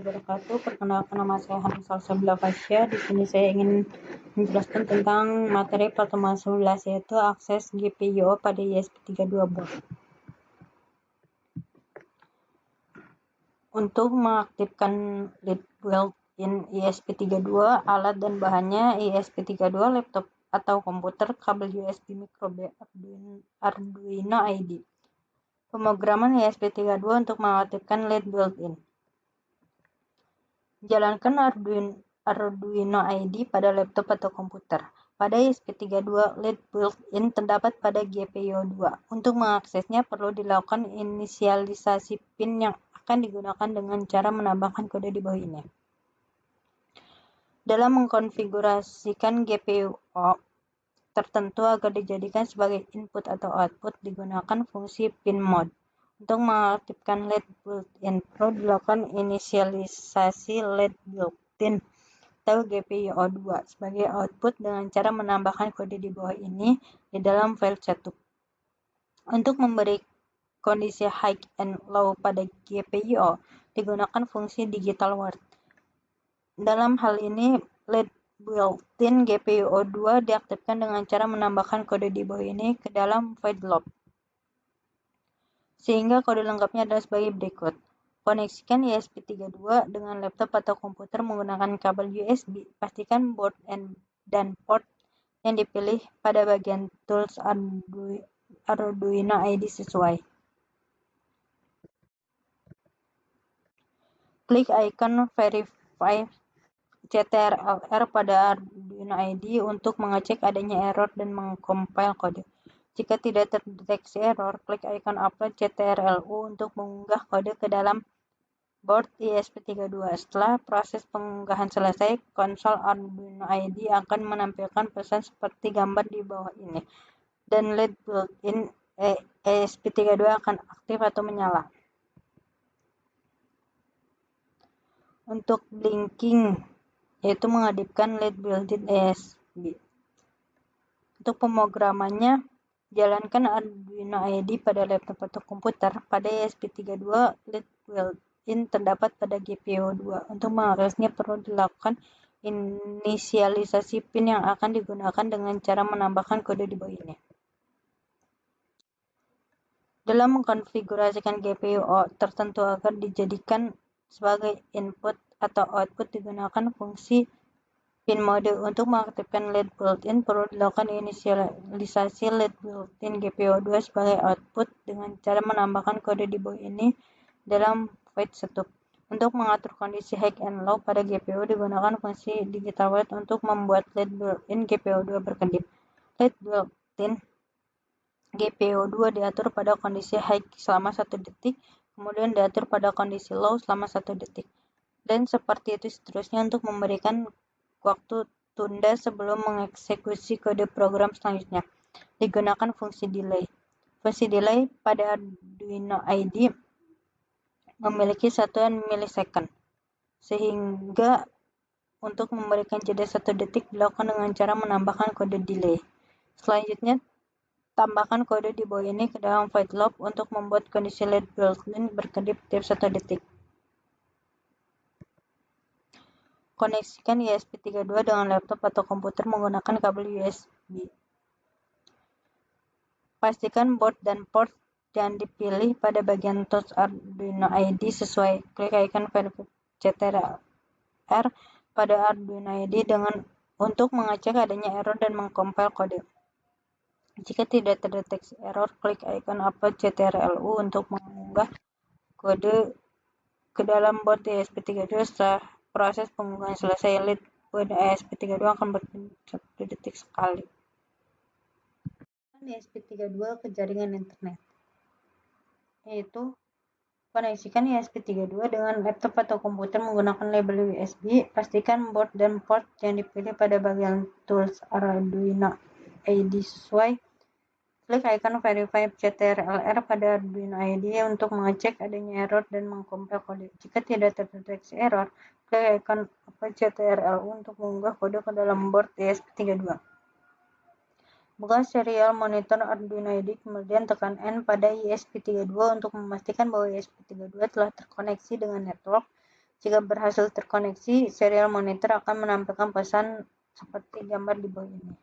wabarakatuh. Perkenalkan, nama saya Hanif Salsabila Fasya. Di sini saya ingin menjelaskan tentang materi pertemuan 11, yaitu akses GPIO pada ESP32 board. Untuk mengaktifkan lead built-in ESP32, alat dan bahannya ESP32, laptop atau komputer, kabel USB micro B, Arduino ID. Pemrograman ESP32 untuk mengaktifkan LED built-in. Jalankan Arduino ID pada laptop atau komputer. Pada ESP32, LED built-in terdapat pada GPIO2. Untuk mengaksesnya perlu dilakukan inisialisasi pin yang akan digunakan dengan cara menambahkan kode di bawah ini. Dalam mengkonfigurasikan GPIO tertentu agar dijadikan sebagai input atau output, digunakan fungsi pin mode. Untuk mengaktifkan LED built-in perlu dilakukan inisialisasi LED built-in atau GPIO2 sebagai output dengan cara menambahkan kode di bawah ini di dalam file setup. Untuk memberi kondisi high and low pada GPIO, digunakan fungsi digital word. Dalam hal ini, LED built-in GPIO2 diaktifkan dengan cara menambahkan kode di bawah ini ke dalam void loop. Sehingga kode lengkapnya adalah sebagai berikut. Koneksikan ESP32 dengan laptop atau komputer menggunakan kabel USB. Pastikan board dan port yang dipilih pada bagian tools Arduino ID sesuai. Klik icon Verify CTRL-R pada Arduino ID untuk mengecek adanya error dan mengcompile kode. Jika tidak terdeteksi error, klik icon Upload CTRL-U untuk mengunggah kode ke dalam board ESP32. Setelah proses pengunggahan selesai, konsol Arduino ID akan menampilkan pesan seperti gambar di bawah ini, dan LED built-in ESP32 akan aktif atau menyala. Untuk blinking, yaitu mengaktifkan LED built-in ESP. Untuk pemrogramannya, jalankan Arduino ID pada laptop atau komputer. Pada ESP32, LED built-in terdapat pada GPIO2. Untuk mengaksesnya perlu dilakukan inisialisasi pin yang akan digunakan dengan cara menambahkan kode di bawah ini. Dalam mengkonfigurasikan GPIO tertentu agar dijadikan sebagai input atau output, digunakan fungsi pin mode. Untuk mengaktifkan LED built-in perlu dilakukan inisialisasi LED built-in GPIO2 sebagai output dengan cara menambahkan kode di bawah ini dalam void setup. Untuk mengatur kondisi high and low pada GPIO, digunakan fungsi digital word untuk membuat LED built-in GPIO2 berkedip. LED built-in GPIO2 diatur pada kondisi high selama 1 detik, kemudian diatur pada kondisi low selama 1 detik, dan seperti itu seterusnya untuk memberikan waktu tunda sebelum mengeksekusi kode program selanjutnya. Digunakan fungsi delay. Fungsi delay pada Arduino ID memiliki satuan milisecond, sehingga untuk memberikan jeda 1 detik dilakukan dengan cara menambahkan kode delay. Selanjutnya, tambahkan kode di bawah ini ke dalam void loop untuk membuat kondisi LED built-in berkedip tiap 1 detik. Koneksikan ESP32 dengan laptop atau komputer menggunakan kabel USB. Pastikan board dan port yang dipilih pada bagian tools Arduino ID sesuai. Klik icon Verify CTRL-R pada Arduino ID untuk mengecek adanya error dan mengcompile kode. Jika tidak terdeteksi error, klik icon Upload CTRL-U untuk mengunggah kode ke dalam board ESP32. Setelah proses pengunggahan selesai, LED board ESP32 akan berkedip 1 detik sekali. ESP32 ke jaringan internet, yaitu koneksikan ESP32 dengan laptop atau komputer menggunakan label USB. Pastikan board dan port yang dipilih pada bagian tools Arduino ID sesuai. Klik icon Verify CTRL-R pada Arduino ID untuk mengecek adanya error dan mengcompile kode. Jika tidak terdeteksi error, klik icon CTRL-U untuk mengunggah kode ke dalam board ESP32. Buka serial monitor Arduino ID, kemudian tekan N pada ESP32 untuk memastikan bahwa ESP32 telah terkoneksi dengan network. Jika berhasil terkoneksi, serial monitor akan menampilkan pesan seperti gambar di bawah ini.